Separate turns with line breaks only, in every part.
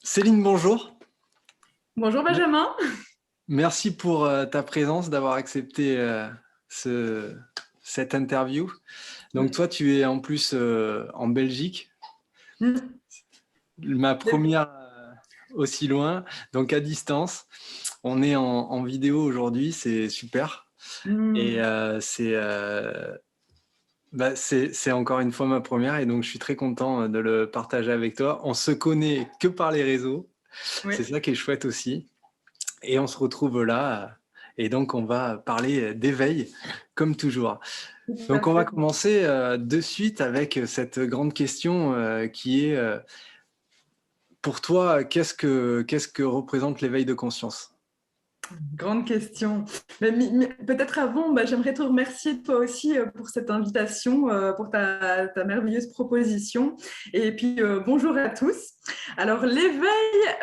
Céline, bonjour.
Bonjour
Me-
Benjamin.
Merci pour ta présence, d'avoir accepté ce- cette interview. Donc toi, tu es en plus en Belgique,
Mm.
ma première aussi loin, donc à distance. On est en vidéo aujourd'hui, c'est super. Et
Mm.
c'est encore une fois ma première et donc je suis très content de le partager avec toi. On se connaît que par les réseaux, c'est
Oui,
ça qui est chouette aussi. Et on se retrouve là. Et donc, on va parler d'éveil, comme toujours.
tout à
Donc, on va
fait.
commencer de suite avec cette grande question qui est, pour toi, qu'est-ce que représente l'éveil de conscience?
Grande question. Mais peut-être avant, j'aimerais te remercier toi aussi pour cette invitation, pour ta merveilleuse proposition. Et puis, bonjour à tous. Alors, l'éveil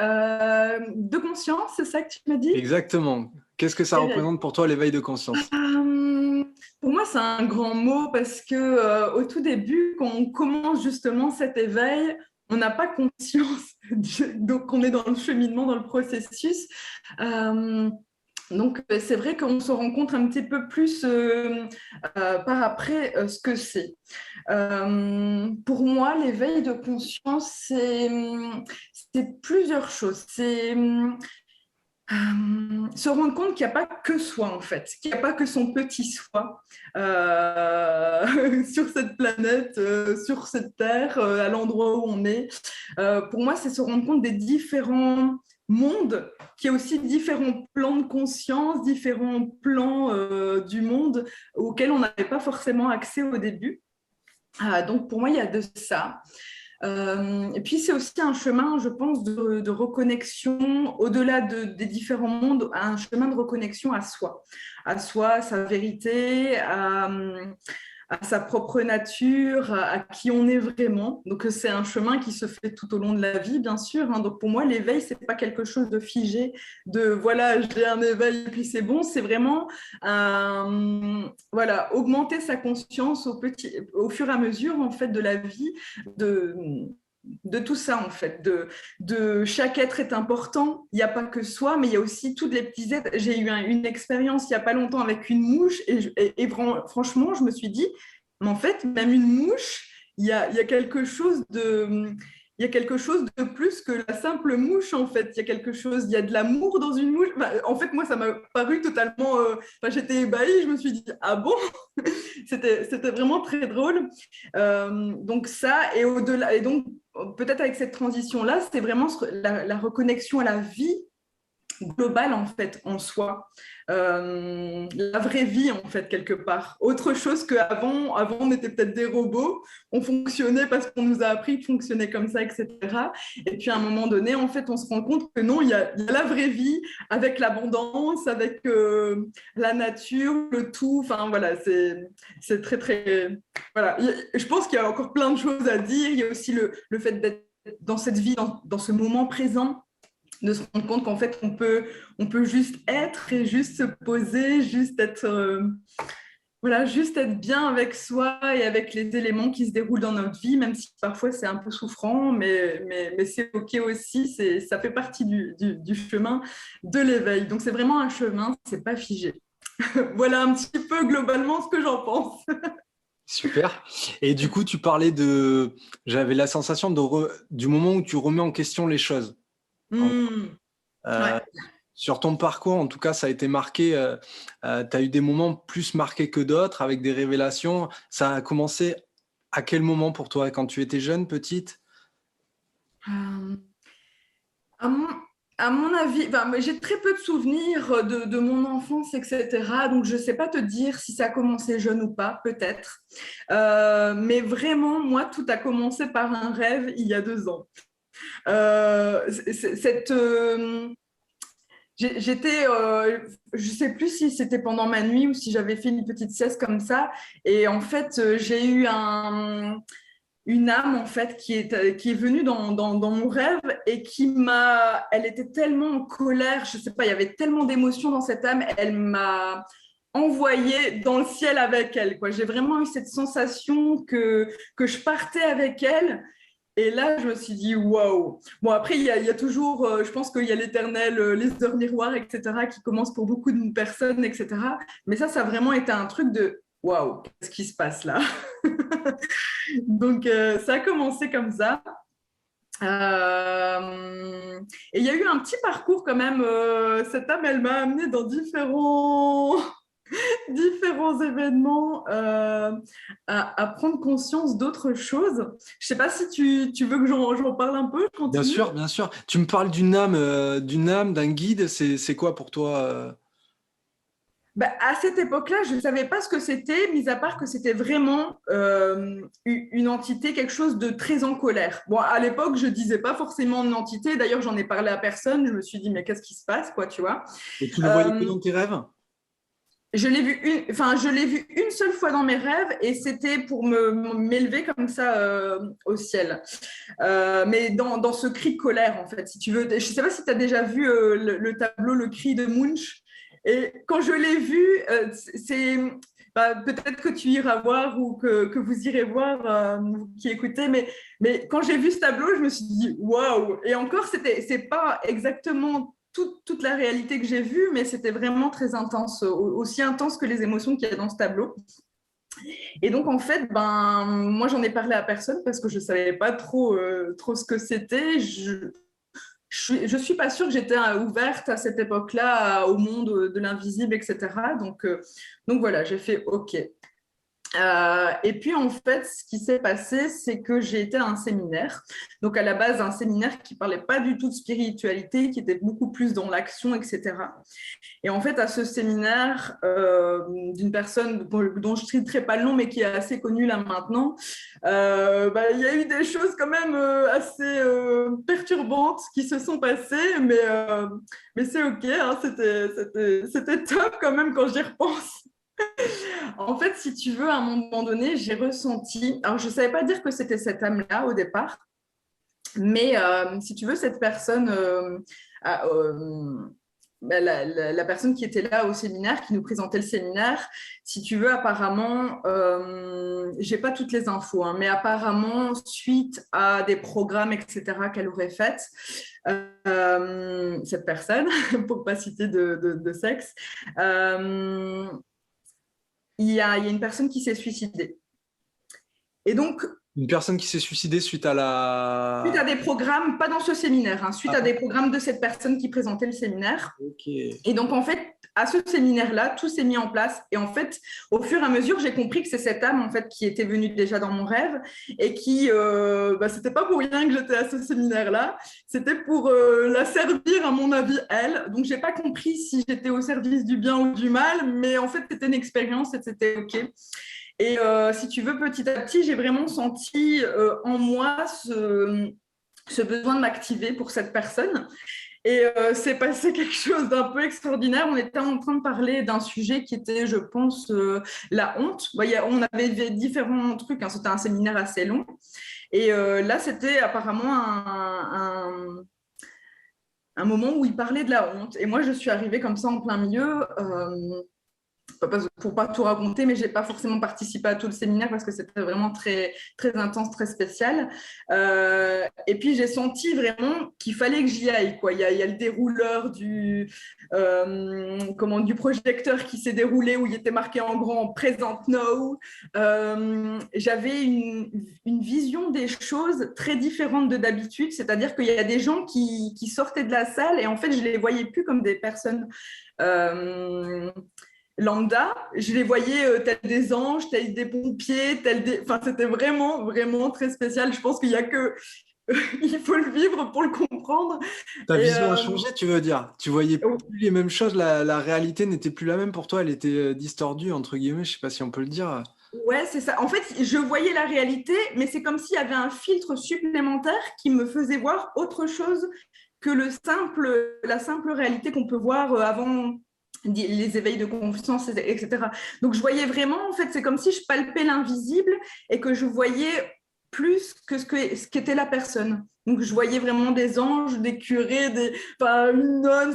de conscience, c'est ça que tu m'as dit?
Exactement. Qu'est-ce que ça
Éveil.
représente pour toi, l'éveil de conscience?
Pour moi, c'est un grand mot parce que au tout début, quand on commence justement cet éveil, on n'a pas conscience donc on est dans le cheminement, dans le processus. Euh, donc, c'est vrai qu'on se rencontre un petit peu plus par après ce que c'est. Pour moi, l'éveil de conscience, c'est plusieurs choses. C'est se rendre compte qu'il n'y a pas que soi, en fait, qu'il n'y a pas que son petit soi sur cette planète, sur cette terre, à l'endroit où on est. Pour moi, c'est se rendre compte des différents mondes, qu'il y a aussi différents plans de conscience, différents plans du monde auxquels on n'avait pas forcément accès au début. Donc, pour moi, il y a de ça. Et puis, c'est aussi un chemin, je pense, de reconnexion, au-delà des différents mondes, un chemin de reconnexion à soi, à sa vérité, à sa propre nature, à qui on est vraiment. Donc, c'est un chemin qui se fait tout au long de la vie, bien sûr. Hein. Donc, pour moi, l'éveil, c'est pas quelque chose de figé, de voilà, j'ai un éveil et puis c'est bon. C'est vraiment voilà, augmenter sa conscience au fur et à mesure en fait de la vie, de de tout ça en fait, de chaque être est important. Il n'y a pas que soi, mais il y a aussi tous les petits êtres. J'ai eu une expérience il n'y a pas longtemps avec une mouche et franchement, je me suis dit, mais en fait, même une mouche, il y a quelque chose de il y a quelque chose de plus que la simple mouche, en fait. Il y a quelque chose, il y a de l'amour dans une mouche. Enfin, en fait, moi, ça m'a paru totalement. Enfin, j'étais ébahie, je me suis dit, ah bon. C'était vraiment très drôle. Donc, ça, et au-delà, et donc, peut-être avec cette transition-là, c'était vraiment la reconnexion à la vie globale en fait en soi, la vraie vie en fait quelque part, autre chose qu'avant on était peut-être des robots, on fonctionnait parce qu'on nous a appris de fonctionner comme ça, etc. Et puis à un moment donné en fait on se rend compte que non, il y a la vraie vie avec l'abondance, avec la nature, le tout, enfin voilà, c'est très très voilà, je pense qu'il y a encore plein de choses à dire. Il y a aussi le fait d'être dans cette vie, dans ce moment présent, de se rendre compte qu'en fait, on peut juste être et juste se poser, juste être, voilà, juste être bien avec soi et avec les éléments qui se déroulent dans notre vie, même si parfois c'est un peu souffrant, mais c'est OK aussi, ça fait partie du chemin de l'éveil. Donc c'est vraiment un chemin, c'est pas figé. Voilà un petit peu globalement ce que j'en pense.
Super. Et du coup, tu parlais de... J'avais la sensation du moment où tu remets en question les choses.
Ouais.
Euh, Sur ton parcours, en tout cas, ça a été marqué. Tu as eu des moments plus marqués que d'autres, avec des révélations. Ça a commencé à quel moment pour toi? Quand tu étais jeune, petite?
Euh, À mon, à mon avis, j'ai très peu de souvenirs de mon enfance, etc. Donc, je ne sais pas te dire si ça a commencé jeune ou pas, peut-être. Mais vraiment, moi, tout a commencé par un rêve il y a 2 ans. Cette, j'étais, je ne sais plus si c'était pendant ma nuit ou si j'avais fait une petite sieste comme ça. Et en fait, j'ai eu une âme en fait qui est venue dans mon rêve et elle était tellement en colère, je sais pas, il y avait tellement d'émotions dans cette âme, elle m'a envoyée dans le ciel avec elle, quoi. J'ai vraiment eu cette sensation que je partais avec elle Et là, je me suis dit, waouh. Bon, après, il y a toujours, je pense qu'il y a l'éternel, les heures miroirs, etc., qui commencent pour beaucoup de personnes, etc. Mais ça a vraiment été un truc de, waouh, qu'est-ce qui se passe là? Donc, ça a commencé comme ça. Et il y a eu un petit parcours quand même. Cette âme, elle m'a amenée dans différents événements à prendre conscience d'autres choses. Je ne sais pas si tu veux que j'en parle un peu, je
Bien
continue.
sûr, bien sûr. Tu me parles d'une âme, d'un guide. C'est quoi pour toi
Bah, à cette époque-là, je ne savais pas ce que c'était, mis à part que c'était vraiment une entité, quelque chose de très en colère. Bon, à l'époque, je ne disais pas forcément une entité. D'ailleurs, j'en ai parlé à personne. Je me suis dit, mais qu'est-ce qui se passe, quoi, tu vois?
Et tu le voyais que
Euh,
dans tes rêves?
je l'ai vu une seule fois dans mes rêves et c'était pour m'élever comme ça au ciel. Mais dans ce cri de colère, en fait, si tu veux. Je ne sais pas si tu as déjà vu le tableau Le Cri de Munch. Et quand je l'ai vu, c'est peut-être que tu iras voir ou que vous irez voir, vous qui écoutez, mais quand j'ai vu ce tableau, je me suis dit waouh! Et encore, c'est pas exactement toute la réalité que j'ai vue, mais c'était vraiment très intense, aussi intense que les émotions qu'il y a dans ce tableau. Et donc, en fait, moi, j'en ai parlé à personne parce que je ne savais pas trop ce que c'était. Je suis pas sûre que j'étais ouverte à cette époque-là au monde de l'invisible, etc. Donc voilà, j'ai fait OK. Et puis en fait, ce qui s'est passé, c'est que j'ai été à un séminaire. Donc à la base, un séminaire qui parlait pas du tout de spiritualité, qui était beaucoup plus dans l'action, etc. Et en fait, à ce séminaire d'une personne dont je ne citerai pas le nom, mais qui est assez connue là maintenant, il y a eu des choses quand même assez perturbantes qui se sont passées, mais c'est OK, hein, c'était top quand même quand j'y repense. En fait, si tu veux, à un moment donné, j'ai ressenti, alors je ne savais pas dire que c'était cette âme-là au départ, mais si tu veux, cette personne la personne qui était là au séminaire, qui nous présentait le séminaire, si tu veux, apparemment, j'ai pas toutes les infos, hein, mais apparemment, suite à des programmes, etc., qu'elle aurait fait, cette personne, pour pas citer de sexe, il y a une personne qui s'est suicidée. Et donc,
Une personne qui s'est suicidée suite à
suite à
la...
des programmes, pas dans ce séminaire, hein, suite à des programmes de cette personne qui présentait le séminaire.
Ok.
Et donc, en fait, à ce séminaire-là, tout s'est mis en place. Et en fait, au fur et à mesure, j'ai compris que c'est cette âme en fait, qui était venue déjà dans mon rêve et qui, c'était pas pour rien que j'étais à ce séminaire-là. C'était pour la servir, à mon avis, elle. Donc, j'ai pas compris si j'étais au service du bien ou du mal, mais en fait, c'était une expérience et c'était OK. Et si tu veux, petit à petit, j'ai vraiment senti en moi ce besoin de m'activer pour cette personne. Et c'est passé quelque chose d'un peu extraordinaire. On était en train de parler d'un sujet qui était, je pense, la honte. On avait différents trucs, hein. C'était un séminaire assez long. Et là, c'était apparemment un moment où il parlait de la honte. Et moi, je suis arrivée comme ça en plein milieu. Pour pas tout raconter, mais j'ai pas forcément participé à tout le séminaire parce que c'était vraiment très très intense, très spécial. Et puis j'ai senti vraiment qu'il fallait que j'y aille, quoi. Il y a le dérouleur du projecteur qui s'est déroulé où il était marqué en grand Present Now. J'avais une vision des choses très différente de d'habitude, c'est-à-dire qu'il y a des gens qui sortaient de la salle et en fait je les voyais plus comme des personnes lambda, je les voyais tels des anges, tels des pompiers, enfin, c'était vraiment, vraiment très spécial. Je pense qu'il y a que... il faut le vivre pour le comprendre.
Ta
Et,
vision a changé, tu veux dire? Tu voyais plus les mêmes choses, la réalité n'était plus la même pour toi, elle était distordue, entre guillemets, je sais pas si on peut le dire.
ouais, c'est ça. En fait, je voyais la réalité, mais c'est comme s'il y avait un filtre supplémentaire qui me faisait voir autre chose que la simple réalité qu'on peut voir avant les éveils de conscience, etc. Donc, je voyais vraiment, en fait, c'est comme si je palpais l'invisible et que je voyais plus que ce qu'était la personne. Donc, je voyais vraiment des anges, des curés, une nonne,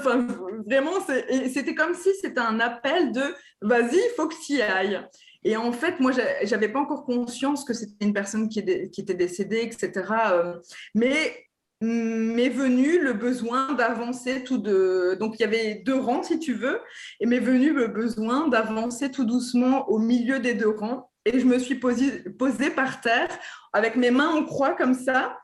vraiment, c'était comme si c'était un appel de « vas-y, il faut que tu y ailles ». Et en fait, moi, j'avais pas encore conscience que c'était une personne qui était décédée, etc. Mais m'est venu le besoin d'avancer donc il y avait 2 rangs si tu veux, et m'est venu le besoin d'avancer tout doucement au milieu des 2 rangs, et je me suis posée par terre avec mes mains en croix comme ça,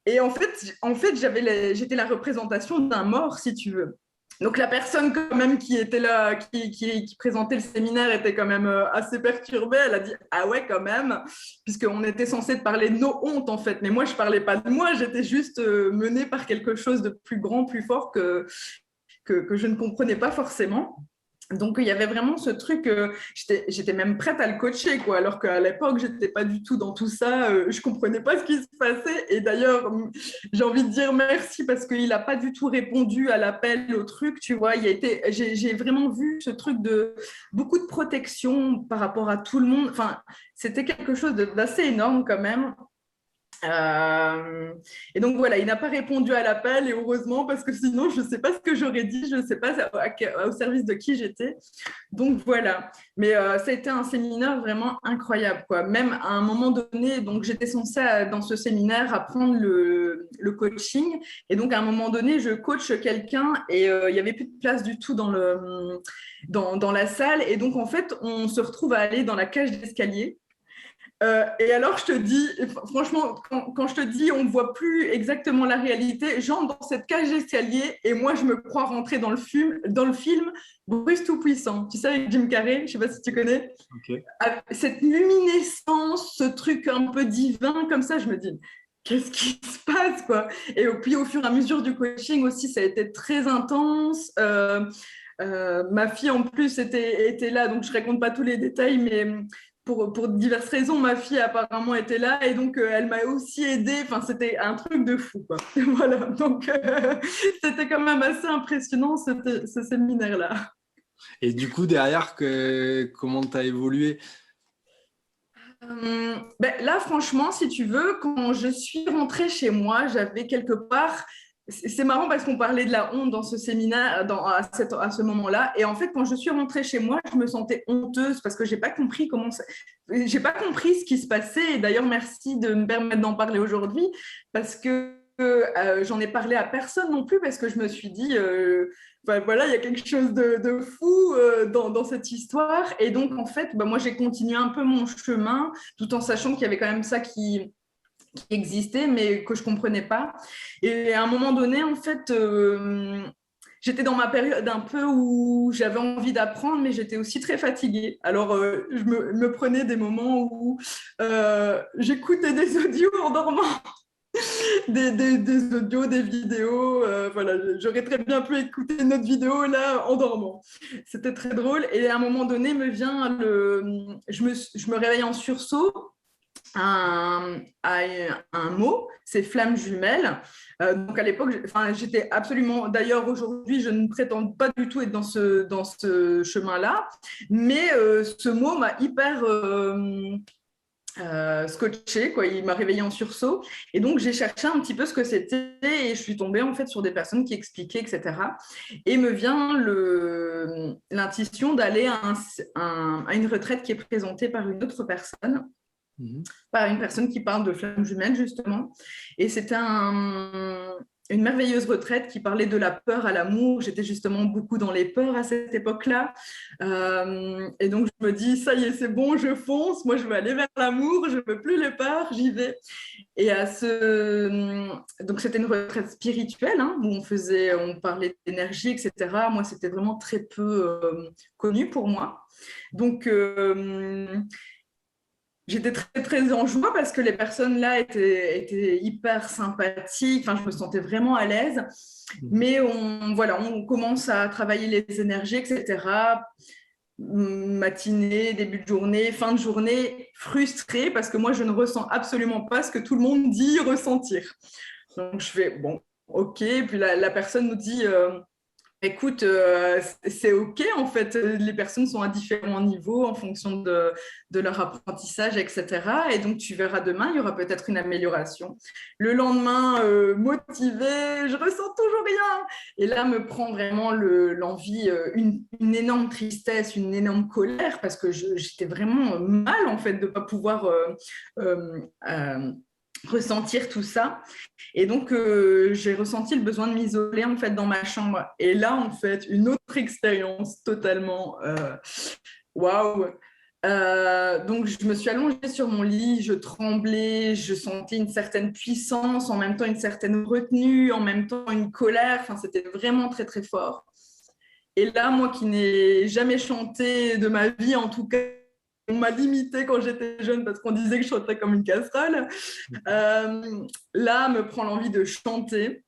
et en fait j'étais la représentation d'un mort si tu veux. Donc la personne quand même qui était là, qui présentait le séminaire était quand même assez perturbée. Elle a dit ah ouais quand même, puisqu'on était censé parler de nos hontes en fait. Mais moi je parlais pas de moi, j'étais juste menée par quelque chose de plus grand, plus fort que je ne comprenais pas forcément. Donc, il y avait vraiment ce truc, j'étais même prête à le coacher, quoi, alors qu'à l'époque, je n'étais pas du tout dans tout ça, je ne comprenais pas ce qui se passait. Et d'ailleurs, j'ai envie de dire merci parce qu'il n'a pas du tout répondu à l'appel, au truc, tu vois. J'ai vraiment vu ce truc de beaucoup de protection par rapport à tout le monde. Enfin, c'était quelque chose d'assez énorme quand même. Et donc voilà, il n'a pas répondu à l'appel et heureusement parce que sinon je ne sais pas ce que j'aurais dit, je ne sais pas au service de qui j'étais. Donc voilà, mais ça a été un séminaire vraiment incroyable quoi. Même à un moment donné, donc j'étais censée dans ce séminaire apprendre le coaching et donc à un moment donné je coach quelqu'un et il n'y avait plus de place du tout dans la salle et donc en fait on se retrouve à aller dans la cage d'escalier. Et alors, je te dis, franchement, quand je te dis, on ne voit plus exactement la réalité, j'entre dans cette cage d'escalier et moi, je me crois rentrer dans le film Bruce Tout-Puissant. Tu sais, avec Jim Carrey, je ne sais pas si tu connais.
Ok.
Cette luminescence, ce truc un peu divin, comme ça, je me dis, qu'est-ce qui se passe, quoi? Et puis, au fur et à mesure du coaching aussi, ça a été très intense. Ma fille, en plus, était là, donc je ne raconte pas tous les détails, mais pour diverses raisons, ma fille apparemment était là et donc elle m'a aussi aidée. Enfin, c'était un truc de fou, quoi. Voilà, donc c'était quand même assez impressionnant ce séminaire-là.
Et du coup, derrière, comment tu as évolué?
Là, franchement, si tu veux, quand je suis rentrée chez moi, j'avais quelque part. C'est marrant parce qu'on parlait de la honte dans ce séminaire, à ce moment-là. Et en fait, quand je suis rentrée chez moi, je me sentais honteuse parce que j'ai pas compris j'ai pas compris ce qui se passait. Et d'ailleurs, merci de me permettre d'en parler aujourd'hui parce que j'en ai parlé à personne non plus parce que je me suis dit, voilà, il y a quelque chose de fou dans cette histoire. Et donc, en fait, moi, j'ai continué un peu mon chemin tout en sachant qu'il y avait quand même ça qui existait, mais que je ne comprenais pas. Et à un moment donné, en fait, j'étais dans ma période un peu où j'avais envie d'apprendre, mais j'étais aussi très fatiguée. Alors, je me prenais des moments où j'écoutais des audios en dormant. Des audios, des vidéos. Voilà, j'aurais très bien pu écouter notre vidéo là en dormant. C'était très drôle. Et à un moment donné, je me réveille en sursaut à un mot, c'est flamme jumelle. Donc à l'époque, j'étais absolument. D'ailleurs, aujourd'hui, je ne prétends pas du tout être dans ce chemin-là, mais ce mot m'a hyper scotché, quoi. Il m'a réveillée en sursaut. Et donc, j'ai cherché un petit peu ce que c'était et je suis tombée en fait sur des personnes qui expliquaient, etc. Et me vient l'intuition d'aller à une retraite qui est présentée par une autre personne. Par une personne qui parle de flamme jumelle, justement. Et c'était une merveilleuse retraite qui parlait de la peur à l'amour. J'étais justement beaucoup dans les peurs à cette époque-là. Et donc, je me dis, ça y est, c'est bon, je fonce. Moi, je veux aller vers l'amour. Je ne veux plus les peurs. J'y vais. Et donc, c'était une retraite spirituelle hein, où on parlait d'énergie, etc. Moi, c'était vraiment très peu connu pour moi. Donc, j'étais très, très en joie parce que les personnes là étaient hyper sympathiques. Enfin, je me sentais vraiment à l'aise. Mais on commence à travailler les énergies, etc. Matinée, début de journée, fin de journée, frustrée parce que moi, je ne ressens absolument pas ce que tout le monde dit ressentir. Donc, je fais, bon, ok. Puis la personne nous dit... Écoute, c'est OK en fait. Les personnes sont à différents niveaux en fonction de leur apprentissage, etc. Et donc, tu verras demain, il y aura peut-être une amélioration. Le lendemain, motivée, je ressens toujours rien. Et là, me prend vraiment l'envie, une énorme tristesse, une énorme colère parce que j'étais vraiment mal en fait de ne pas pouvoir euh, euh, ressentir tout ça. Et donc, j'ai ressenti le besoin de m'isoler en fait dans ma chambre. Et là, en fait, une autre expérience totalement waouh. Donc, je me suis allongée sur mon lit, je tremblais, je sentais une certaine puissance, en même temps une certaine retenue, en même temps une colère. Enfin, c'était vraiment très, très fort. Et là, moi qui n'ai jamais chanté de ma vie, en tout cas, on m'a limité quand j'étais jeune parce qu'on disait que je chantais comme une casserole. Là, me prend l'envie de chanter.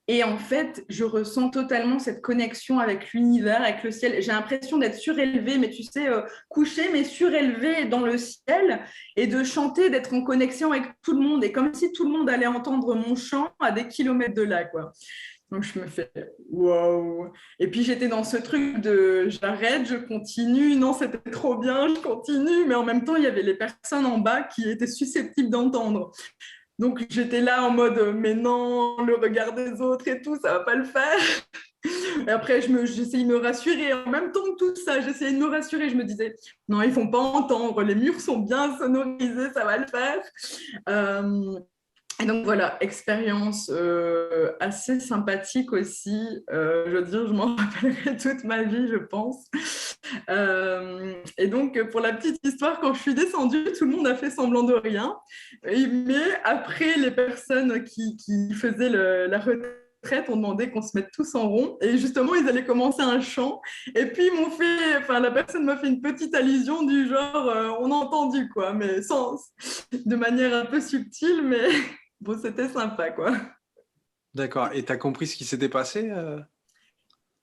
Et en fait, je ressens totalement cette connexion avec l'univers, avec le ciel. J'ai l'impression d'être surélevée, mais tu sais, couchée, mais surélevée dans le ciel, et de chanter, d'être en connexion avec tout le monde, et comme si tout le monde allait entendre mon chant à des kilomètres de là, quoi. Donc, je me fais waouh. Et puis, j'étais dans ce truc de j'arrête, je continue. Non, c'était trop bien, je continue. Mais en même temps, il y avait les personnes en bas qui étaient susceptibles d'entendre. Donc, j'étais là en mode mais non, le regard des autres et tout, ça va pas le faire. Et après, j'essayais de me rassurer. En même temps que tout ça, j'essayais de me rassurer. Je me disais non, ils font pas entendre. Les murs sont bien sonorisés, ça va le faire. Euh, et donc voilà, expérience assez sympathique aussi. Je veux dire, je m'en rappellerai toute ma vie, je pense. Et donc, pour la petite histoire, quand je suis descendue, tout le monde a fait semblant de rien. Mais après, les personnes qui faisaient la retraite ont demandé qu'on se mette tous en rond. Et justement, ils allaient commencer un chant. Et puis, la personne m'a fait une petite allusion du genre, on a entendu, quoi, mais de manière un peu subtile, mais bon, c'était sympa, quoi.
D'accord. Et tu as compris ce qui s'était passé?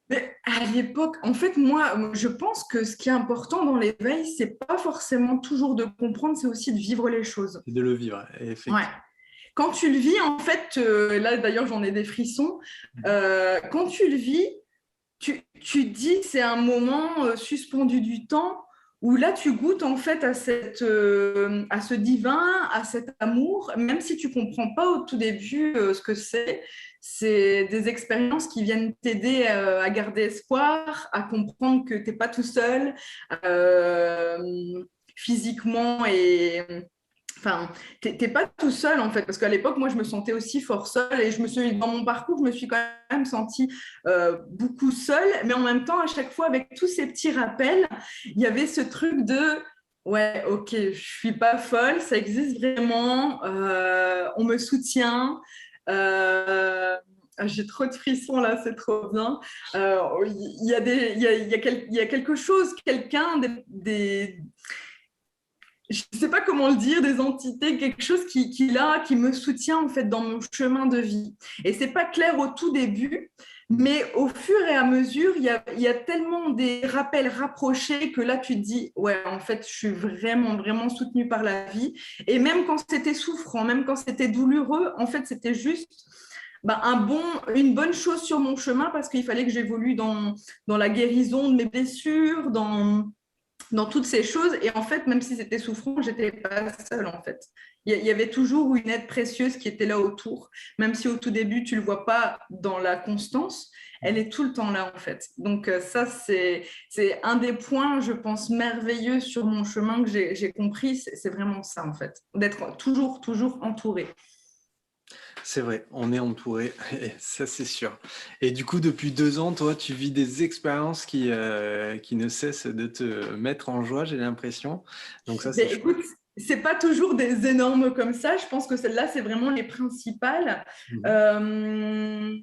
Mais à l'époque, en fait, moi, je pense que ce qui est important dans l'éveil, c'est pas forcément toujours de comprendre, c'est aussi de vivre les choses.
C'est de le vivre,
Ouais.
effectivement.
Quand tu le vis, en fait, là d'ailleurs j'en ai des frissons, quand tu le vis, tu dis c'est un moment suspendu du temps où là tu goûtes en fait à ce divin, à cet amour, même si tu comprends pas au tout début ce que c'est des expériences qui viennent t'aider à garder espoir, à comprendre que t'es pas tout seul euh, physiquement et enfin, t'es pas tout seul en fait, parce qu'à l'époque, moi, je me sentais aussi fort seule et dans mon parcours, je me suis quand même sentie beaucoup seule, mais en même temps, à chaque fois, avec tous ces petits rappels, il y avait ce truc de ouais, ok, je suis pas folle, ça existe vraiment, on me soutient. J'ai trop de frissons là, c'est trop bien. Il y a il y a quelque chose, quelqu'un, je ne sais pas comment le dire, des entités, quelque chose qui me soutient en fait dans mon chemin de vie. Et c'est pas clair au tout début, mais au fur et à mesure, il y a tellement des rappels rapprochés que là tu te dis, ouais, en fait, je suis vraiment, vraiment soutenue par la vie. Et même quand c'était souffrant, même quand c'était douloureux, en fait, c'était juste bah, une bonne chose sur mon chemin parce qu'il fallait que j'évolue dans la guérison de mes blessures, dans toutes ces choses. Et en fait, même si c'était souffrant, j'étais pas seule en fait. Il y avait toujours une aide précieuse qui était là autour, même si au tout début, tu le vois pas dans la constance, elle est tout le temps là en fait. Donc ça, c'est un des points, je pense, merveilleux sur mon chemin que j'ai compris, c'est vraiment ça en fait, d'être toujours, toujours entouré.
C'est vrai, on est entouré, et ça c'est sûr. Et du coup, depuis 2 ans, toi, tu vis des expériences qui ne cessent de te mettre en joie, j'ai l'impression. Donc ça, c'est
Mais
chouette.
écoute, c'est pas toujours des énormes comme ça. Je pense que celles-là, c'est vraiment les principales.
Mhm.
Euh,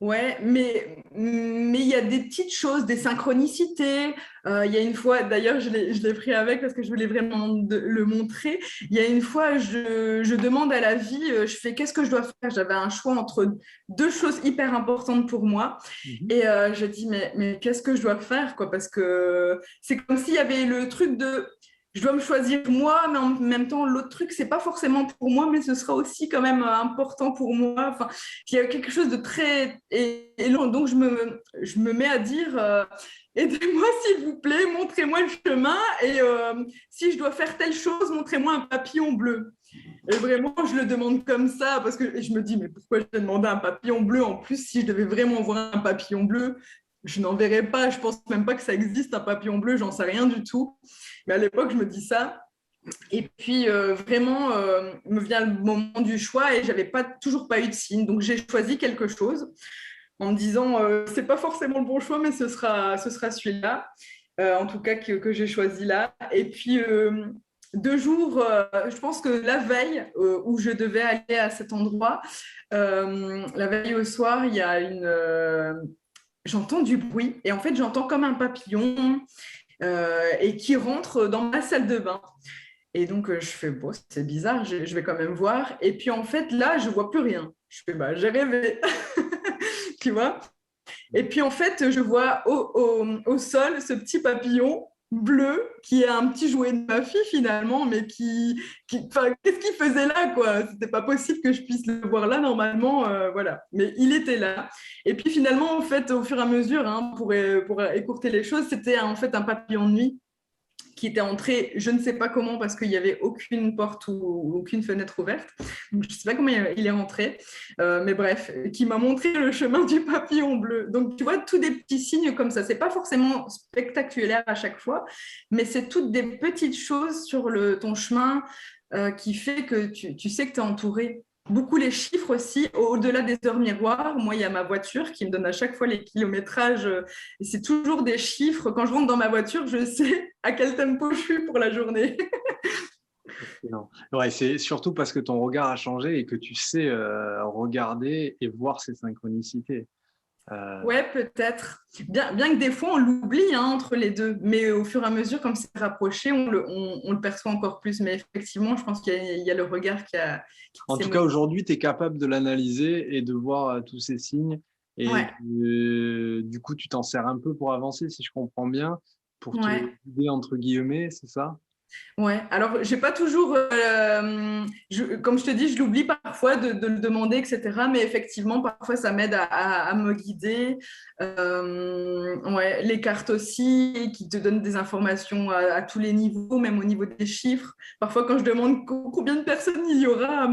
Ouais, mais il y a des petites choses, des synchronicités. Il y a une fois, d'ailleurs, je l'ai pris avec parce que je voulais vraiment le montrer. Il y a une fois, je demande à la vie, je fais qu'est-ce que je dois faire? J'avais un choix entre deux choses hyper importantes pour moi.
Mhm.
Et je dis, mais qu'est-ce que je dois faire, quoi? Parce que c'est comme s'il y avait le truc de je dois me choisir moi, mais en même temps, l'autre truc, c'est pas forcément pour moi, mais ce sera aussi quand même important pour moi. Enfin, il y a quelque chose de très... Et donc, je me mets à dire, aidez-moi s'il vous plaît, montrez-moi le chemin, et si je dois faire telle chose, montrez-moi un papillon bleu. Et vraiment, je le demande comme ça, parce que je me dis, mais pourquoi je demandé un papillon bleu? En plus, si je devais vraiment voir un papillon bleu, je n'en verrais pas. Je pense même pas que ça existe, un papillon bleu, j'en sais rien du tout. Mais à l'époque, je me dis ça. Et puis, vraiment, me vient le moment du choix et j'avais toujours pas eu de signe. Donc, j'ai choisi quelque chose en me disant, c'est pas forcément le bon choix, mais ce sera celui-là, en tout cas que j'ai choisi là. Et puis, 2 jours, je pense que la veille où je devais aller à cet endroit, la veille au soir, il y a j'entends du bruit et en fait, j'entends comme un papillon et qui rentre dans ma salle de bain. Et donc, je fais, bon, c'est bizarre, je vais quand même voir. Et puis, en fait, là, je vois plus rien. Je fais, bah, j'ai rêvé, tu vois. Et puis, en fait, je vois au sol ce petit papillon bleu qui est un petit jouet de ma fille, finalement, mais enfin, qu'est-ce qu'il faisait là, quoi? C'était pas possible que je puisse le voir là, normalement, voilà. Mais il était là. Et puis, finalement, en fait, au fur et à mesure, hein, pour écourter les choses, c'était en fait un papillon de nuit qui était entré, je ne sais pas comment, parce qu'il n'y avait aucune porte ou aucune fenêtre ouverte. Donc, je ne sais pas comment il est rentré. Mais bref, qui m'a montré le chemin du papillon bleu. Donc, tu vois, tous des petits signes comme ça. Ce n'est pas forcément spectaculaire à chaque fois, mais c'est toutes des petites choses sur ton chemin qui fait que tu sais que tu es entouré. Beaucoup les chiffres aussi, au-delà des heures miroirs. Moi, il y a ma voiture qui me donne à chaque fois les kilométrages. Et c'est toujours des chiffres. Quand je rentre dans ma voiture, je sais à quel tempo je suis pour la journée.
Non. Ouais, c'est surtout parce que ton regard a changé et que tu sais regarder et voir ces synchronicités.
Ouais, peut-être. Bien que des fois, on l'oublie hein, entre les deux. Mais au fur et à mesure, comme c'est rapproché, on le perçoit encore plus. Mais effectivement, je pense qu'il y a le regard qui
En
s'est
tout cas,
modifié.
aujourd'hui, tu es capable de l'analyser et de voir tous ces signes. Et
Ouais,
du coup, tu t'en sers un peu pour avancer, si je comprends bien, pour te
ouais.
guider, entre guillemets, c'est ça?
Ouais, alors j'ai pas toujours, comme je te dis, je l'oublie parfois de le demander, etc. Mais effectivement, parfois ça m'aide à me guider. Ouais, les cartes aussi, qui te donnent des informations à tous les niveaux, même au niveau des chiffres. Parfois, quand je demande combien de personnes il y aura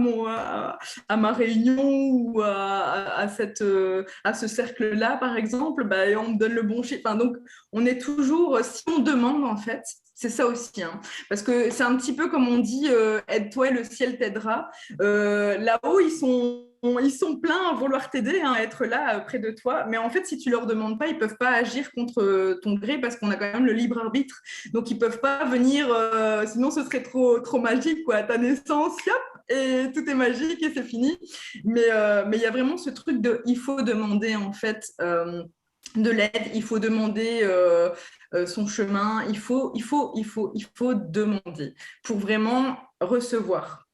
à ma réunion ou à ce cercle-là, par exemple, bah, on me donne le bon chiffre. Enfin, donc, on est toujours, si on demande en fait, c'est ça aussi, hein. Parce que c'est un petit peu comme on dit, aide-toi et le ciel t'aidera. Là-haut, ils sont pleins à vouloir t'aider, hein, à être là près de toi. Mais en fait, si tu leur demandes pas, ils peuvent pas agir contre ton gré parce qu'on a quand même le libre arbitre. Donc, ils peuvent pas venir, sinon ce serait trop magique, quoi. À ta naissance, hop, et tout est magique et c'est fini. Mais il y a vraiment ce truc de, il faut demander, en fait. De l'aide, il faut demander son chemin, il faut demander pour vraiment recevoir.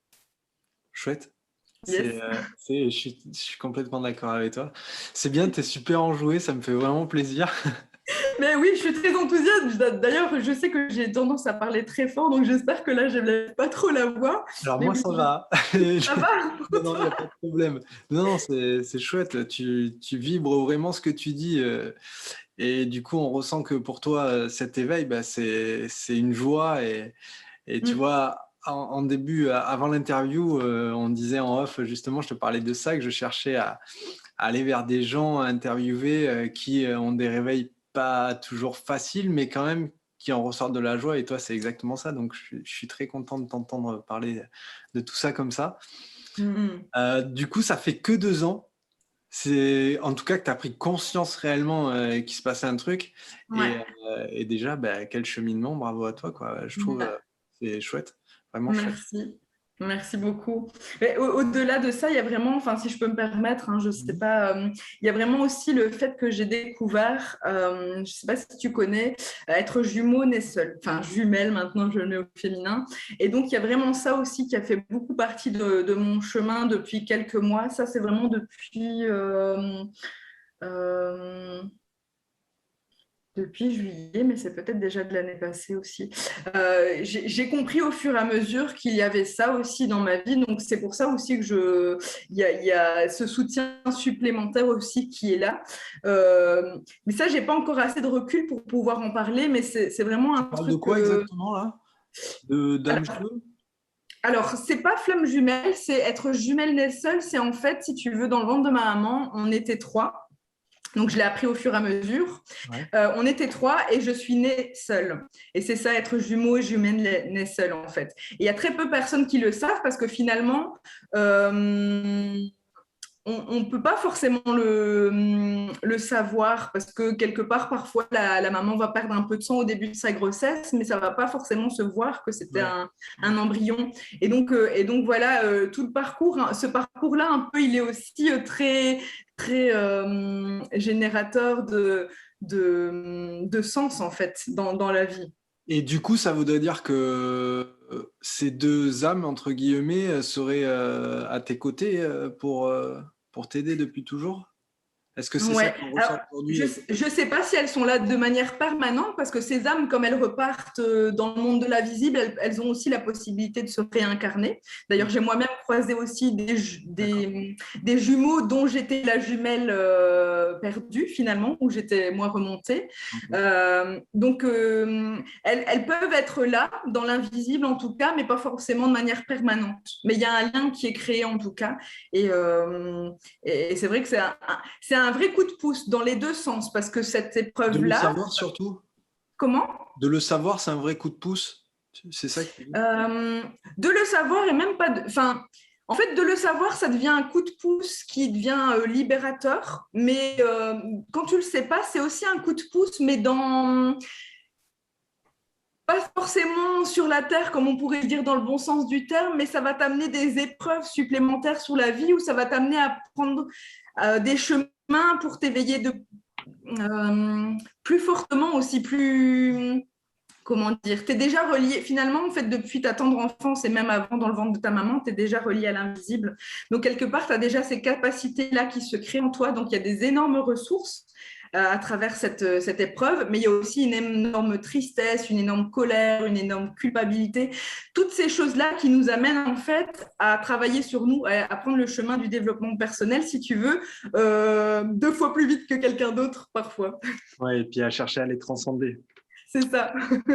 Chouette.
Yes.
Je suis complètement d'accord avec toi. C'est bien, tu es super enjoué, ça me fait vraiment plaisir.
Mais oui, je suis très enthousiaste. D'ailleurs, je sais que j'ai tendance à parler très fort, donc j'espère que là, je n'élève pas trop la voix.
Alors
Mais
moi,
oui,
ça va.
ça va
Non,
pour
non, il n'y a
toi.
pas de problème. Non, non, c'est chouette. Tu vibres vraiment ce que tu dis. Et du coup, on ressent que pour toi, cet éveil, bah, c'est une joie. Et tu
Mm.
vois, en début, avant l'interview, on disait en off, justement, je te parlais de ça, que je cherchais à aller vers des gens à interviewer qui ont des réveils pas toujours faciles, mais quand même qui en ressortent de la joie. Et toi, c'est exactement ça. Donc, je suis très content de t'entendre parler de tout ça comme ça.
Mm.
Du coup, ça fait que 2 ans. C'est en tout cas que tu as pris conscience réellement qu'il se passait un truc. Et,
Ouais.
et déjà, bah, quel cheminement, bravo à toi, quoi. Je trouve
Ouais.
c'est chouette, vraiment chouette.
Merci. Merci beaucoup. Mais au-delà de ça, il y a vraiment, enfin, si je peux me permettre, hein, je sais
Mhm.
pas, il y a vraiment aussi le fait que j'ai découvert, je sais pas si tu connais, être jumeau né seul, enfin jumelle maintenant, je le mets au féminin. Et donc, il y a vraiment ça aussi qui a fait beaucoup partie de mon chemin depuis quelques mois. Ça, c'est vraiment depuis euh, Depuis juillet, mais c'est peut-être déjà de l'année passée aussi. J'ai compris au fur et à mesure qu'il y avait ça aussi dans ma vie, donc c'est pour ça aussi que il y a ce soutien supplémentaire aussi qui est là. Mais ça, j'ai pas encore assez de recul pour pouvoir en parler, mais c'est vraiment un
Tu parles de
truc.
quoi exactement là? De d'âme
Alors,
jumelle?
alors, c'est pas flamme jumelle, c'est être jumelle née seule. C'est en fait, si tu veux, dans le ventre de ma maman, on était trois. Donc, je l'ai appris au fur et à mesure.
Ouais.
On était trois et je suis née seule. Et c'est ça, être jumeau et jumelle née seule, en fait. Et il y a très peu de personnes qui le savent parce que finalement, on ne peut pas forcément le savoir parce que quelque part, parfois, la maman va perdre un peu de sang au début de sa grossesse, mais ça ne va pas forcément se voir que c'était
Ouais.
un embryon. Et donc voilà, tout le parcours, hein, ce parcours-là, un peu, il est aussi très, très générateur de sens, en fait, dans la vie.
Et du coup, ça voudrait dire que ces deux âmes, entre guillemets, seraient à tes côtés pour t'aider depuis toujours? Est-ce que c'est ça
Ouais,
qu'on
alors
ressent
je
aujourd'hui?
ne sais pas si elles sont là de manière permanente parce que ces âmes, comme elles repartent dans le monde de la visible, elles ont aussi la possibilité de se réincarner. D'ailleurs, j'ai moi-même croisé aussi
D'accord.
des jumeaux dont j'étais la jumelle perdue finalement, où j'étais moi remontée.
Ok.
Donc, elles peuvent être là dans l'invisible en tout cas, mais pas forcément de manière permanente. Mais il y a un lien qui est créé en tout cas. Et, euh, et c'est vrai que c'est un vrai coup de pouce dans les deux sens parce que cette
De le
épreuve-là,
savoir surtout?
comment
De le savoir, c'est un vrai coup de pouce? C'est ça que tu dis?
euh, de le savoir et même pas enfin, en fait, de le savoir, ça devient un coup de pouce qui devient libérateur. Mais quand tu le sais pas, c'est aussi un coup de pouce, mais dans pas forcément sur la terre, comme on pourrait dire dans le bon sens du terme, mais ça va t'amener des épreuves supplémentaires sur la vie ou ça va t'amener à prendre des chemins pour t'éveiller plus fortement aussi, plus, comment dire, tu es déjà relié, finalement, en fait, depuis ta tendre enfance et même avant dans le ventre de ta maman, tu es déjà relié à l'invisible. Donc, quelque part, tu as déjà ces capacités-là qui se créent en toi. Donc, il y a des énormes ressources à travers cette épreuve, mais il y a aussi une énorme tristesse, une énorme colère, une énorme culpabilité. Toutes ces choses-là qui nous amènent, en fait, à travailler sur nous, à prendre le chemin du développement personnel, si tu veux, deux fois plus vite que quelqu'un d'autre, parfois.
Ouais, et puis à chercher à les transcender.
C'est ça,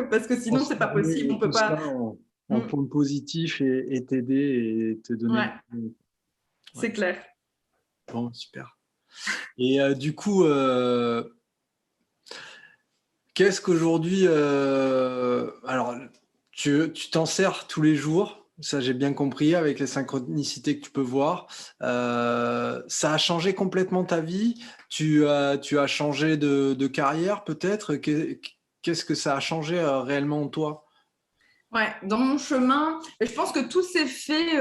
parce que sinon, c'est pas possible,
Transformer
on peut
tout
pas.
ça en
Mm.
point positif et t'aider et te donner.
Ouais,
Ouais,
c'est clair.
bon, super. Et du coup, qu'est-ce qu'aujourd'hui, alors, tu t'en sers tous les jours, ça j'ai bien compris, avec les synchronicités que tu peux voir. Ça a changé complètement ta vie? Tu as changé de carrière peut-être? Qu'est-ce que ça a changé réellement en toi?
Ouais, dans mon chemin, je pense que tout s'est fait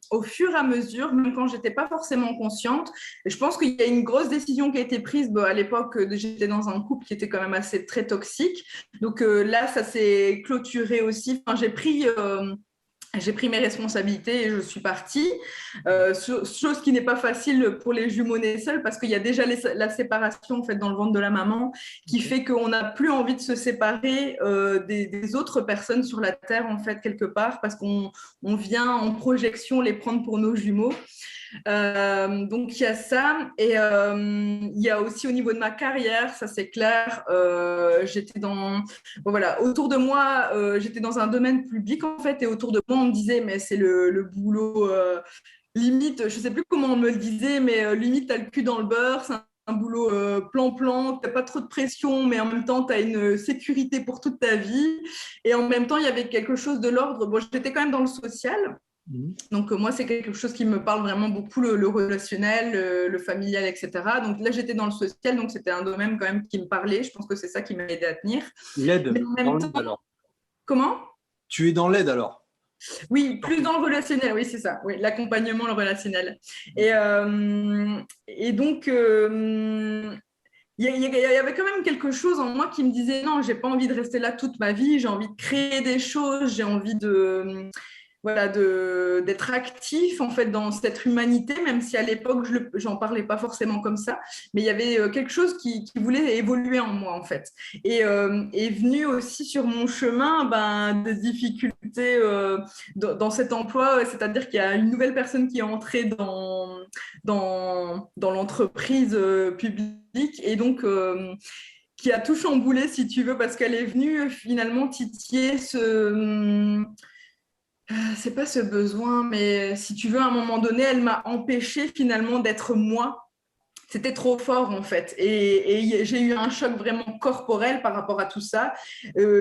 au fur et à mesure, même quand j'étais pas forcément consciente. Et je pense qu'il y a une grosse décision qui a été prise. Bah, à l'époque, j'étais dans un couple qui était quand même assez très toxique. Donc là, ça s'est clôturé aussi. Enfin, j'ai pris mes responsabilités et je suis partie. Chose qui n'est pas facile pour les jumeaux nés seuls parce qu'il y a déjà la séparation en fait, dans le ventre de la maman qui
Ok.
fait qu'on n'a plus envie de se séparer des autres personnes sur la Terre, en fait, quelque part, parce qu'on vient en projection les prendre pour nos jumeaux. Donc il y a ça et il y a aussi au niveau de ma carrière, ça c'est clair. J'étais bon, voilà, autour de moi, j'étais dans un domaine public en fait et autour de moi on me disait mais c'est le boulot limite, je sais plus comment on me le disait, mais limite t'as le cul dans le beurre, c'est un boulot plan-plan, t'as pas trop de pression, mais en même temps t'as une sécurité pour toute ta vie et en même temps il y avait quelque chose de l'ordre. Bon, j'étais quand même dans le social.
Mhm.
Donc, moi, c'est quelque chose qui me parle vraiment beaucoup, le relationnel, le familial, etc. Donc là, j'étais dans le social, donc c'était un domaine quand même qui me parlait. Je pense que c'est ça qui m'a aidé à tenir. Mais
L'aide,
en
dans
même
l'aide
temps,
alors.
comment?
Tu es dans l'aide alors.
Oui, plus dans le relationnel, oui, c'est ça. Oui, l'accompagnement, le relationnel. Et donc, il y avait quand même quelque chose en moi qui me disait non, j'ai pas envie de rester là toute ma vie, j'ai envie de créer des choses, j'ai envie voilà, d'être actif en fait dans cette humanité, même si à l'époque j'en parlais pas forcément comme ça, mais il y avait quelque chose qui voulait évoluer en moi en fait. Et est venu aussi sur mon chemin des difficultés dans cet emploi, c'est-à-dire qu'il y a une nouvelle personne qui est entrée dans l'entreprise publique et donc qui a tout chamboulé si tu veux, parce qu'elle est venue finalement titiller c'est pas ce besoin, mais si tu veux, à un moment donné, elle m'a empêché finalement d'être moi. C'était trop fort en fait. Et j'ai eu un choc vraiment corporel par rapport à tout ça.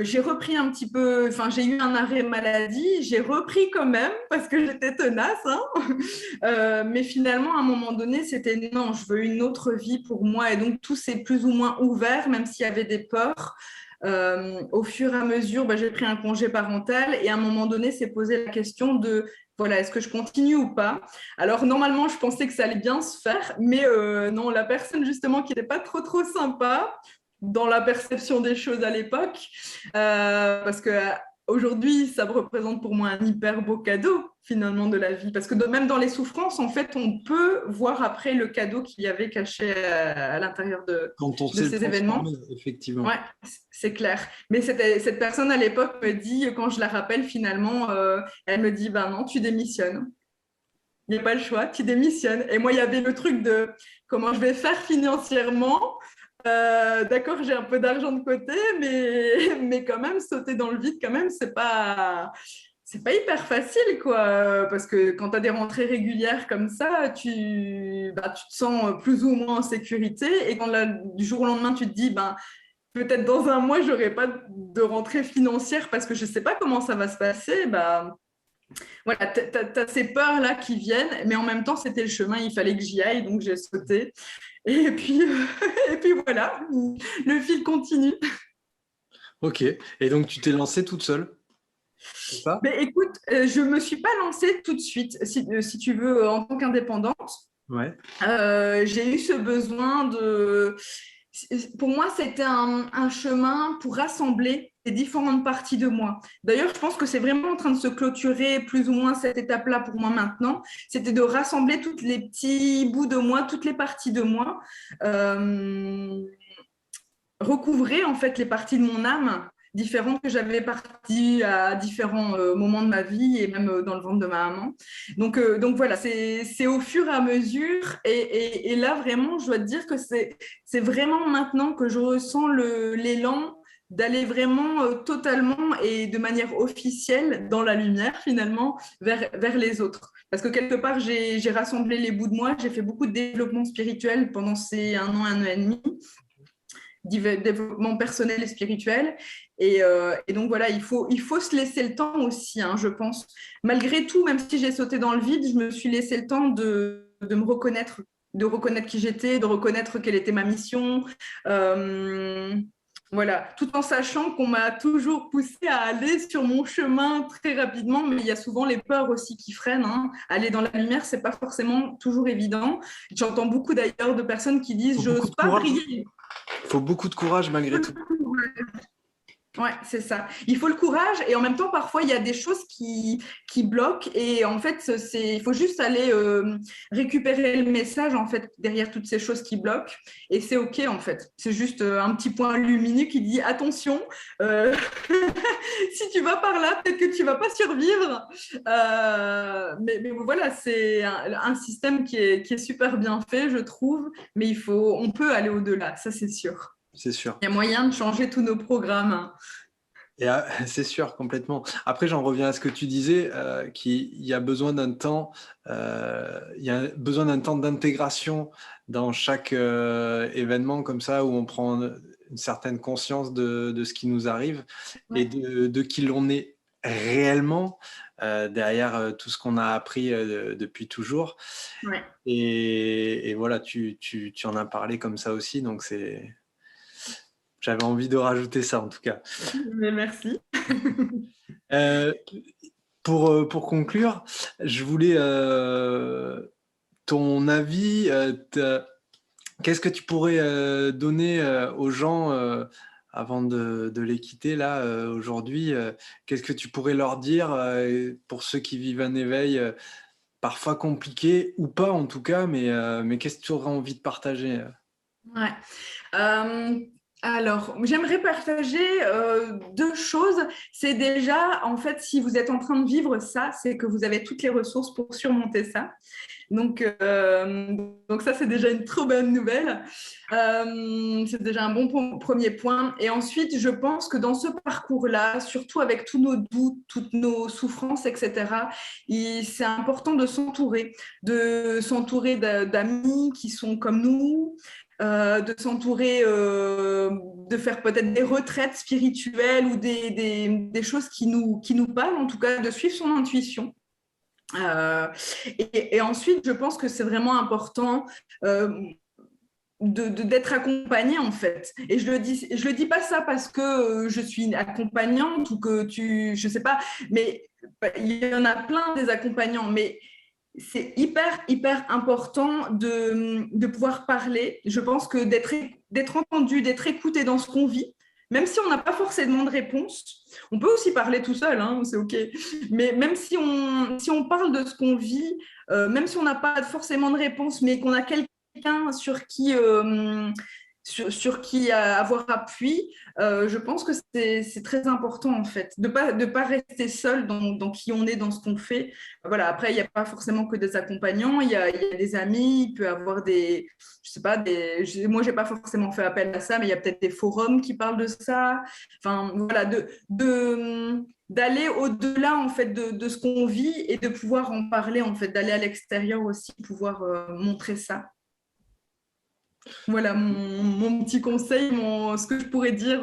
J'ai repris un petit peu, enfin j'ai eu un arrêt maladie, j'ai repris quand même parce que j'étais tenace. Hein. Mais finalement, à un moment donné, c'était non, je veux une autre vie pour moi. Et donc tout s'est plus ou moins ouvert, même s'il y avait des peurs. Au fur et à mesure, j'ai pris un congé parental et à un moment donné, s'est posé la question de voilà, est-ce que je continue ou pas? Alors normalement, je pensais que ça allait bien se faire, mais non, la personne justement qui n'était pas trop sympa dans la perception des choses à l'époque, parce que aujourd'hui, ça représente pour moi un hyper beau cadeau finalement de la vie, parce que même dans les souffrances, en fait, on peut voir après le cadeau qu'il y avait caché à l'intérieur
Quand on
de
sait le
ces événements.
transformer, effectivement.
Ouais, c'est clair. Mais cette personne à l'époque me dit, quand je la rappelle finalement, elle me dit, ben non, tu démissionnes. Il n'y a pas le choix, tu démissionnes. Et moi, il y avait le truc de comment je vais faire financièrement. D'accord, j'ai un peu d'argent de côté, mais quand même, sauter dans le vide, quand même, c'est pas hyper facile, quoi. Parce que quand tu as des rentrées régulières comme ça, tu te sens plus ou moins en sécurité. Et quand du jour au lendemain, tu te dis, ben, peut-être dans un mois, j'aurai pas de rentrée financière parce que je sais pas comment ça va se passer, bah, voilà, tu as ces peurs-là qui viennent, mais en même temps, c'était le chemin, il fallait que j'y aille, donc j'ai sauté. Et puis, et puis voilà, le fil continue.
Ok. Et donc, tu t'es lancée toute seule, c'est ça?
Mais écoute, je ne me suis pas lancée tout de suite, si tu veux, en tant qu'indépendante.
Ouais.
J'ai eu ce besoin de... Pour moi, c'était un chemin pour rassembler les différentes parties de moi. D'ailleurs, je pense que c'est vraiment en train de se clôturer plus ou moins cette étape-là pour moi maintenant. C'était de rassembler tous les petits bouts de moi, toutes les parties de moi, recouvrer en fait les parties de mon âme différentes que j'avais parties à différents moments de ma vie et même dans le ventre de ma maman. Donc voilà, c'est au fur et à mesure. Et là, vraiment, je dois te dire que c'est vraiment maintenant que je ressens l'élan d'aller vraiment totalement et de manière officielle dans la lumière finalement vers les autres. Parce que quelque part, j'ai rassemblé les bouts de moi, j'ai fait beaucoup de développement spirituel pendant ces un an et demi, développement personnel et spirituel. Et donc voilà, il faut se laisser le temps aussi, hein, je pense. Malgré tout, même si j'ai sauté dans le vide, je me suis laissé le temps de me reconnaître, de reconnaître qui j'étais, de reconnaître quelle était ma mission. Euh, voilà, tout en sachant qu'on m'a toujours poussé à aller sur mon chemin très rapidement, mais il y a souvent les peurs aussi qui freinent. Hein. Aller dans la lumière, c'est pas forcément toujours évident. J'entends beaucoup d'ailleurs de personnes qui disent
Faut beaucoup
j'ose
de
pas
courage.
briller.
Faut beaucoup de courage malgré tout.
Ouais, c'est ça. Il faut le courage et en même temps, parfois, il y a des choses qui bloquent et en fait, il faut juste aller récupérer le message en fait derrière toutes ces choses qui bloquent et c'est OK en fait. C'est juste un petit point lumineux qui dit attention, euh, si tu vas par là, peut-être que tu vas pas survivre. Mais voilà, c'est un système qui est super bien fait, je trouve, mais on peut aller au-delà, ça c'est sûr.
C'est sûr.
Il y a moyen de changer tous nos programmes.
Et c'est sûr, complètement. Après, j'en reviens à ce que tu disais, qu'il y a besoin d'un temps, il y a besoin d'un temps d'intégration dans chaque événement comme ça, où on prend une certaine conscience de ce qui nous arrive et
Ouais.
de qui l'on est réellement derrière tout ce qu'on a appris depuis toujours.
Ouais.
Et voilà, tu en as parlé comme ça aussi, donc j'avais envie de rajouter ça en tout cas.
Mais merci.
Euh, pour conclure, je voulais ton avis. Qu'est-ce que tu pourrais donner aux gens avant de les quitter là, aujourd'hui, qu'est-ce que tu pourrais leur dire, pour ceux qui vivent un éveil, parfois compliqué ou pas en tout cas, mais qu'est-ce que tu aurais envie de partager?
Ouais. Euh, alors, j'aimerais partager deux choses. C'est déjà, en fait, si vous êtes en train de vivre ça, c'est que vous avez toutes les ressources pour surmonter ça. Donc ça, c'est déjà une trop bonne nouvelle. C'est déjà un bon premier point. Et ensuite, je pense que dans ce parcours-là, surtout avec tous nos doutes, toutes nos souffrances, etc., c'est important de s'entourer d'amis qui sont comme nous, de s'entourer, de faire peut-être des retraites spirituelles ou des choses qui nous parlent, en tout cas de suivre son intuition. Euh, et ensuite, je pense que c'est vraiment important d'être accompagnée en fait. Et je le dis pas ça parce que je suis accompagnante ou que je sais pas, mais il y en a plein des accompagnants, mais c'est hyper important de pouvoir parler. Je pense que d'être entendu, d'être écouté dans ce qu'on vit, même si on n'a pas forcément de réponse, on peut aussi parler tout seul, hein, c'est OK. Mais même si on parle de ce qu'on vit, même si on n'a pas forcément de réponse, mais qu'on a quelqu'un sur qui avoir appui, je pense que c'est très important en fait, de pas rester seul dans qui on est, dans ce qu'on fait. Voilà, après, il n'y a pas forcément que des accompagnants, il y a des amis, il peut y avoir je sais pas, moi, je n'ai pas forcément fait appel à ça, mais il y a peut-être des forums qui parlent de ça. Enfin, voilà, d'aller au-delà en fait de ce qu'on vit et de pouvoir en parler en fait, d'aller à l'extérieur aussi, pouvoir montrer ça. Voilà mon petit conseil, ce que je pourrais dire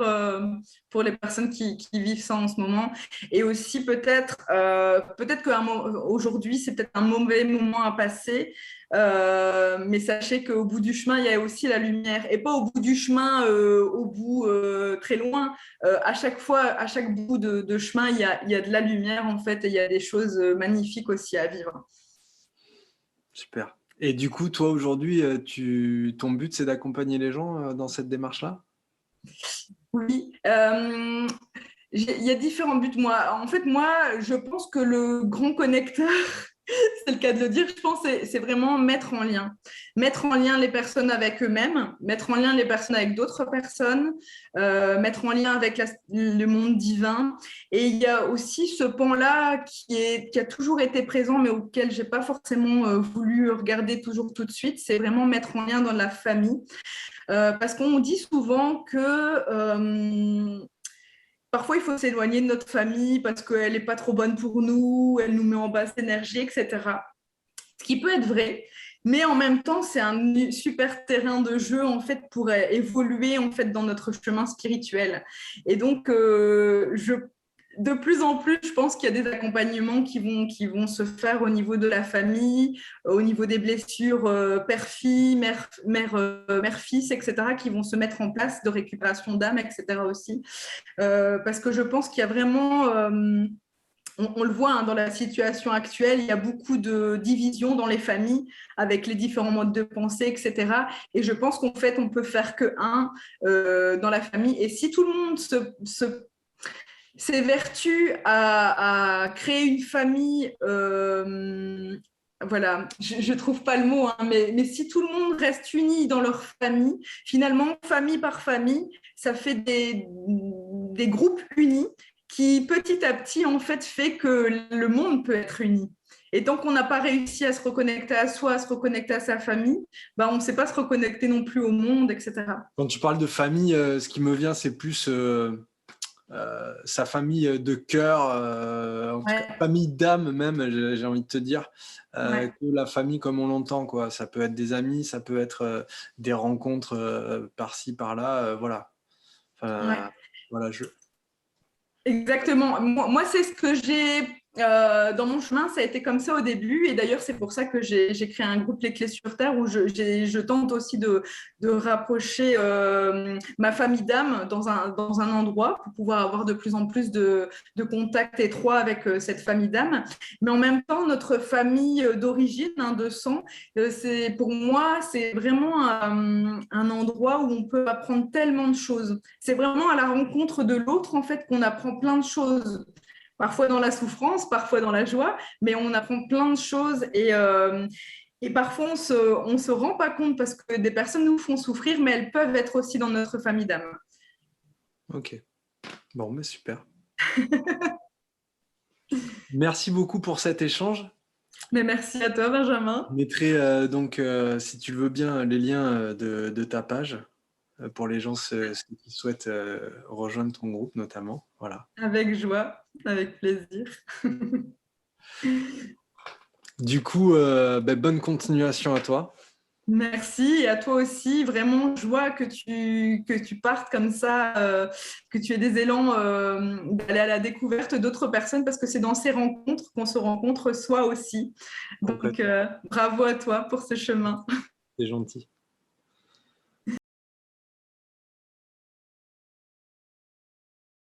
pour les personnes qui vivent ça en ce moment. Et aussi peut-être qu'aujourd'hui, c'est peut-être un mauvais moment à passer, mais sachez qu'au bout du chemin, il y a aussi la lumière. Et pas au bout du chemin, au bout très loin. À chaque fois, à chaque bout de chemin, il y a de la lumière en fait, et il y a des choses magnifiques aussi à vivre.
Super. Et du coup, toi, aujourd'hui, ton but, c'est d'accompagner les gens, dans cette démarche-là?
Oui, il y a différents buts. En fait, moi, je pense que le grand connecteur, c'est le cas de le dire, je pense, c'est vraiment mettre en lien. Mettre en lien les personnes avec eux-mêmes, mettre en lien les personnes avec d'autres personnes, mettre en lien avec le monde divin. Et il y a aussi ce pan-là qui a toujours été présent, mais auquel je n'ai pas forcément voulu regarder toujours tout de suite, c'est vraiment mettre en lien dans la famille. Parce qu'on dit souvent que parfois il faut s'éloigner de notre famille parce qu'elle n'est pas trop bonne pour nous, elle nous met en basse énergie, etc. Ce qui peut être vrai, mais en même temps, c'est un super terrain de jeu en fait pour évoluer en fait dans notre chemin spirituel. Et donc, de plus en plus, je pense qu'il y a des accompagnements qui vont se faire au niveau de la famille, au niveau des blessures père-fille, mère-fils, etc., qui vont se mettre en place de récupération d'âme, etc. aussi. Parce que je pense qu'il y a vraiment on le voit hein, dans la situation actuelle, il y a beaucoup de divisions dans les familles avec les différents modes de pensée, etc. Et je pense qu'en fait, on peut faire que un dans la famille. Et si tout le monde s'évertue à créer une famille, voilà, je ne trouve pas le mot, hein, mais si tout le monde reste uni dans leur famille, finalement, famille par famille, ça fait des groupes unis qui, petit à petit, en fait que le monde peut être uni. Et tant qu'on n'a pas réussi à se reconnecter à soi, à se reconnecter à sa famille, bah, on ne sait pas se reconnecter non plus au monde, etc.
Quand tu parles de famille, ce qui me vient, c'est plus sa famille de cœur, en tout cas
Ouais,
famille d'âme même, j'ai envie de te dire,
ouais.
que la famille comme on l'entend, quoi. Ça peut être des amis, ça peut être des rencontres par-ci, par-là, voilà.
Ouais.
Enfin, voilà,
Exactement. Moi c'est ce que j'ai dans mon chemin, ça a été comme ça au début. Et d'ailleurs, c'est pour ça que j'ai créé un groupe Les Clés sur Terre où je tente aussi de rapprocher ma famille d'âme dans un endroit pour pouvoir avoir de plus en plus de contacts étroits avec cette famille d'âme. Mais en même temps, notre famille d'origine, hein, de sang, pour moi, c'est vraiment un endroit où on peut apprendre tellement de choses. C'est vraiment à la rencontre de l'autre, en fait, qu'on apprend plein de choses. Parfois dans la souffrance, parfois dans la joie, mais on apprend plein de choses et parfois on se rend pas compte parce que des personnes nous font souffrir, mais elles peuvent être aussi dans notre famille d'âme.
Ok, bon, mais super. Merci beaucoup pour cet échange.
Mais merci à toi, Benjamin.
Je mettrai donc, si tu le veux bien, les liens de ta page pour les gens ceux qui souhaitent rejoindre ton groupe notamment. Voilà.
Avec joie, avec plaisir.
Du coup, bonne continuation à toi.
Merci et à toi aussi. Vraiment, joie que tu partes comme ça, que tu aies des élans d'aller à la découverte d'autres personnes parce que c'est dans ces rencontres qu'on se rencontre soi aussi. Donc, bravo à toi pour ce chemin.
C'est gentil.